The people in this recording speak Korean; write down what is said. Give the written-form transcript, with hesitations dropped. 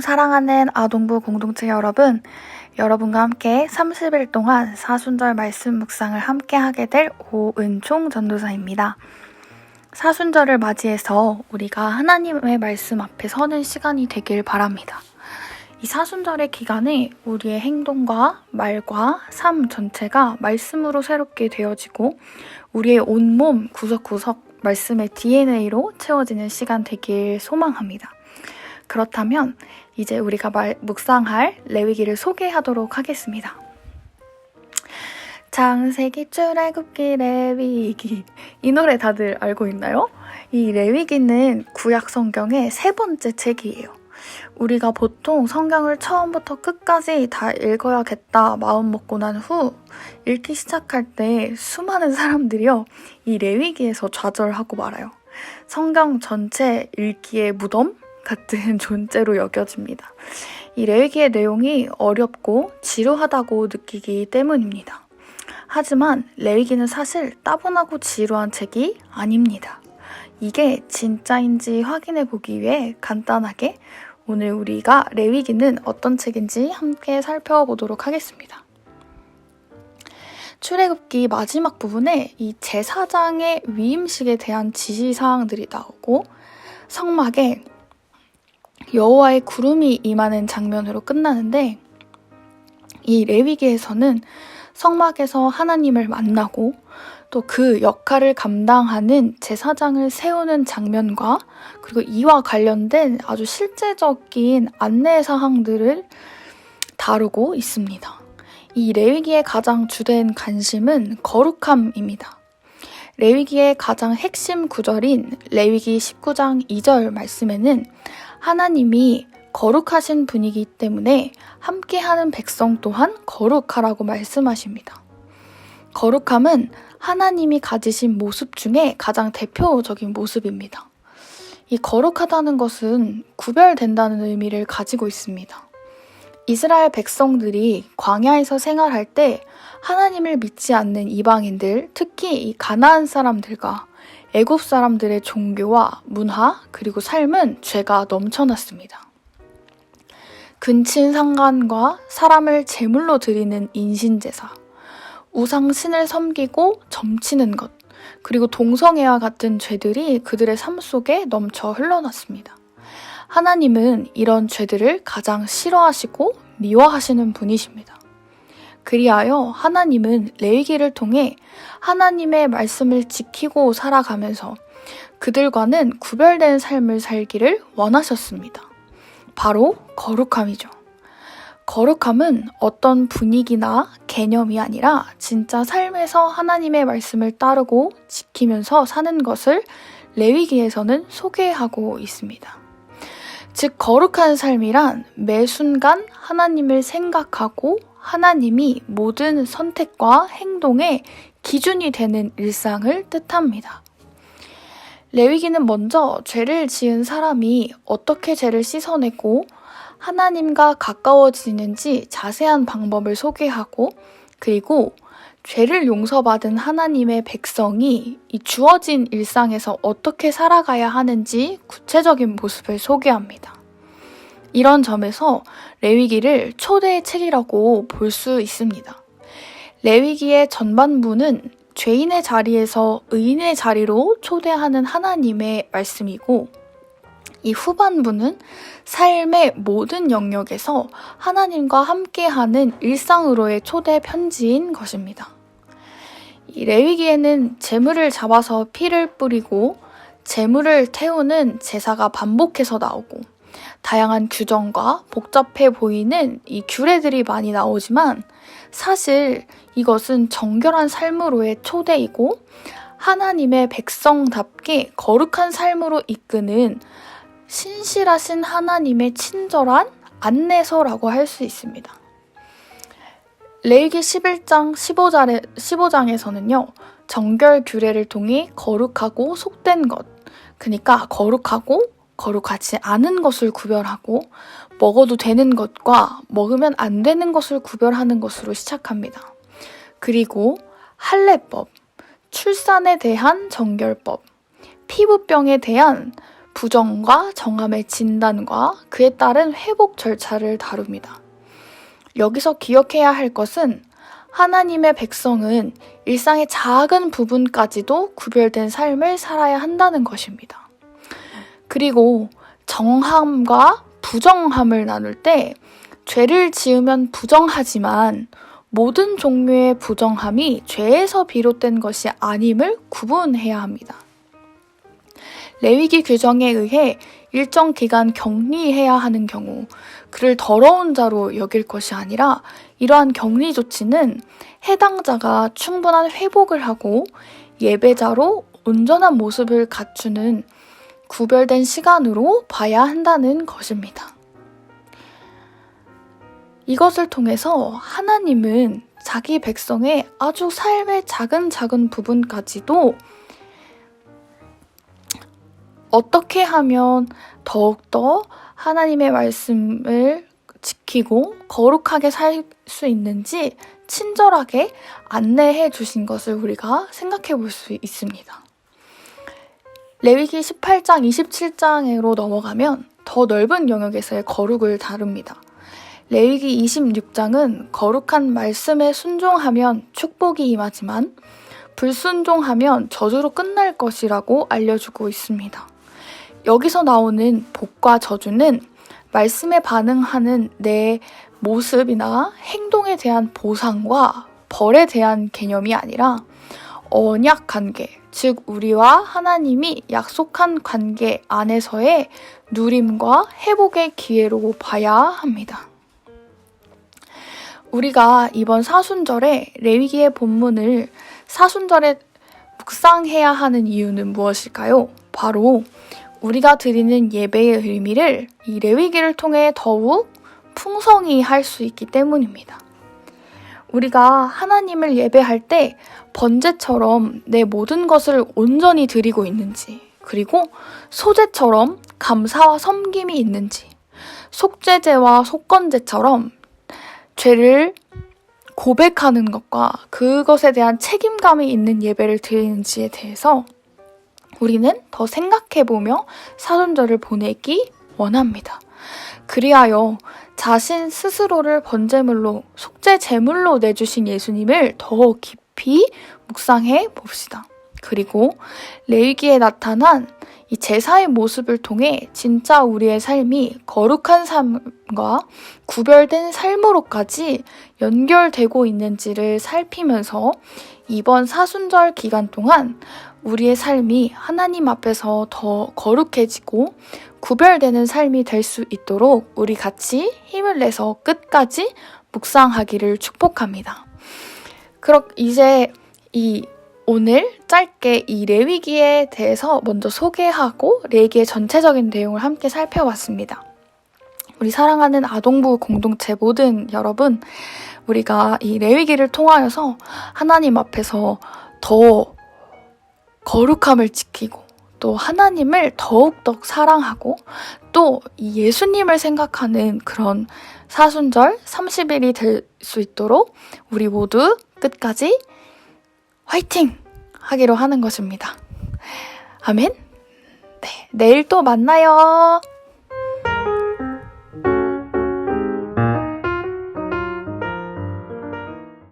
사랑하는 아동부 공동체 여러분, 여러분과 함께 30일 동안 사순절 말씀 묵상을 함께 하게 될 오은총 전도사입니다. 사순절을 맞이해서 우리가 하나님의 말씀 앞에 서는 시간이 되길 바랍니다. 이 사순절의 기간에 우리의 행동과 말과 삶 전체가 말씀으로 새롭게 되어지고 우리의 온몸 구석구석 말씀의 DNA로 채워지는 시간 되길 소망합니다. 그렇다면 이제 우리가 묵상할 레위기를 소개하도록 하겠습니다. 창세기 출애굽기 레위기, 이 노래 다들 알고 있나요? 이 레위기는 구약 성경의 세 번째 책이에요. 우리가 보통 성경을 처음부터 끝까지 다 읽어야겠다 마음 먹고 난 후 읽기 시작할 때 수많은 사람들이요, 이 레위기에서 좌절하고 말아요. 성경 전체 읽기의 무덤 같은 존재로 여겨집니다. 이 레위기의 내용이 어렵고 지루하다고 느끼기 때문입니다. 하지만 레위기는 사실 따분하고 지루한 책이 아닙니다. 이게 진짜인지 확인해 보기 위해 간단하게 오늘 우리가 레위기는 어떤 책인지 함께 살펴보도록 하겠습니다. 출애굽기 마지막 부분에 이 제사장의 위임식에 대한 지시사항들이 나오고 성막에 여호와의 구름이 임하는 장면으로 끝나는데, 이 레위기에서는 성막에서 하나님을 만나고 또 그 역할을 감당하는 제사장을 세우는 장면과 그리고 이와 관련된 아주 실제적인 안내 사항들을 다루고 있습니다. 이 레위기의 가장 주된 관심은 거룩함입니다. 레위기의 가장 핵심 구절인 레위기 19장 2절 말씀에는 하나님이 거룩하신 분이기 때문에 함께하는 백성 또한 거룩하라고 말씀하십니다. 거룩함은 하나님이 가지신 모습 중에 가장 대표적인 모습입니다. 이 거룩하다는 것은 구별된다는 의미를 가지고 있습니다. 이스라엘 백성들이 광야에서 생활할 때 하나님을 믿지 않는 이방인들, 특히 이 가나안 사람들과 애굽 사람들의 종교와 문화 그리고 삶은 죄가 넘쳐났습니다. 근친상간과 사람을 제물로 드리는 인신제사, 우상신을 섬기고 점치는 것, 그리고 동성애와 같은 죄들이 그들의 삶 속에 넘쳐 흘러났습니다. 하나님은 이런 죄들을 가장 싫어하시고 미워하시는 분이십니다. 그리하여 하나님은 레위기를 통해 하나님의 말씀을 지키고 살아가면서 그들과는 구별된 삶을 살기를 원하셨습니다. 바로 거룩함이죠. 거룩함은 어떤 분위기나 개념이 아니라 진짜 삶에서 하나님의 말씀을 따르고 지키면서 사는 것을 레위기에서는 소개하고 있습니다. 즉, 거룩한 삶이란 매 순간 하나님을 생각하고 하나님이 모든 선택과 행동의 기준이 되는 일상을 뜻합니다. 레위기는 먼저 죄를 지은 사람이 어떻게 죄를 씻어내고 하나님과 가까워지는지 자세한 방법을 소개하고, 그리고 죄를 용서받은 하나님의 백성이 이 주어진 일상에서 어떻게 살아가야 하는지 구체적인 모습을 소개합니다. 이런 점에서 레위기를 초대의 책이라고 볼 수 있습니다. 레위기의 전반부는 죄인의 자리에서 의인의 자리로 초대하는 하나님의 말씀이고, 이 후반부는 삶의 모든 영역에서 하나님과 함께하는 일상으로의 초대 편지인 것입니다. 이 레위기에는 제물을 잡아서 피를 뿌리고 제물을 태우는 제사가 반복해서 나오고, 다양한 규정과 복잡해 보이는 이 규례들이 많이 나오지만 사실 이것은 정결한 삶으로의 초대이고 하나님의 백성답게 거룩한 삶으로 이끄는 신실하신 하나님의 친절한 안내서라고 할 수 있습니다. 레위기 11장 15장에서는요, 정결 규례를 통해 거룩하고 속된 것, 그러니까 거룩하고 거룩하지 않은 것을 구별하고 먹어도 되는 것과 먹으면 안 되는 것을 구별하는 것으로 시작합니다. 그리고 할례법, 출산에 대한 정결법, 피부병에 대한 부정과 정함의 진단과 그에 따른 회복 절차를 다룹니다. 여기서 기억해야 할 것은 하나님의 백성은 일상의 작은 부분까지도 구별된 삶을 살아야 한다는 것입니다. 그리고 정함과 부정함을 나눌 때 죄를 지으면 부정하지만 모든 종류의 부정함이 죄에서 비롯된 것이 아님을 구분해야 합니다. 레위기 규정에 의해 일정 기간 격리해야 하는 경우 그를 더러운 자로 여길 것이 아니라 이러한 격리 조치는 해당자가 충분한 회복을 하고 예배자로 온전한 모습을 갖추는 구별된 시간으로 봐야 한다는 것입니다. 이것을 통해서 하나님은 자기 백성의 아주 삶의 작은 부분까지도 어떻게 하면 더욱더 하나님의 말씀을 지키고 거룩하게 살 수 있는지 친절하게 안내해 주신 것을 우리가 생각해 볼 수 있습니다. 레위기 18장, 27장으로 넘어가면 더 넓은 영역에서의 거룩을 다룹니다. 레위기 26장은 거룩한 말씀에 순종하면 축복이 임하지만 불순종하면 저주로 끝날 것이라고 알려주고 있습니다. 여기서 나오는 복과 저주는 말씀에 반응하는 내 모습이나 행동에 대한 보상과 벌에 대한 개념이 아니라 언약 관계, 즉 우리와 하나님이 약속한 관계 안에서의 누림과 회복의 기회로 봐야 합니다. 우리가 이번 사순절에 레위기의 본문을 사순절에 묵상해야 하는 이유는 무엇일까요? 바로 우리가 드리는 예배의 의미를 이 레위기를 통해 더욱 풍성히 할 수 있기 때문입니다. 우리가 하나님을 예배할 때 번제처럼 내 모든 것을 온전히 드리고 있는지, 그리고 소제처럼 감사와 섬김이 있는지, 속죄제와 속건제처럼 죄를 고백하는 것과 그것에 대한 책임감이 있는 예배를 드리는지에 대해서 우리는 더 생각해보며 사순절을 보내기 원합니다. 그리하여 자신 스스로를 번제물로 속죄 제물로 내주신 예수님을 더 깊이 묵상해 봅시다. 그리고 레위기에 나타난 이 제사의 모습을 통해 진짜 우리의 삶이 거룩한 삶과 구별된 삶으로까지 연결되고 있는지를 살피면서 이번 사순절 기간 동안 우리의 삶이 하나님 앞에서 더 거룩해지고 구별되는 삶이 될 수 있도록 우리 같이 힘을 내서 끝까지 묵상하기를 축복합니다. 그럼 이제 오늘 짧게 이 레위기에 대해서 먼저 소개하고 레위기의 전체적인 내용을 함께 살펴봤습니다. 우리 사랑하는 아동부 공동체 모든 여러분, 우리가 이 레위기를 통하여서 하나님 앞에서 더 거룩함을 지키고 또 하나님을 더욱더 사랑하고 또 이 예수님을 생각하는 그런 사순절 30일이 될 수 있도록 우리 모두 끝까지 화이팅! 하기로 하는 것입니다. 아멘? 네, 내일 또 만나요.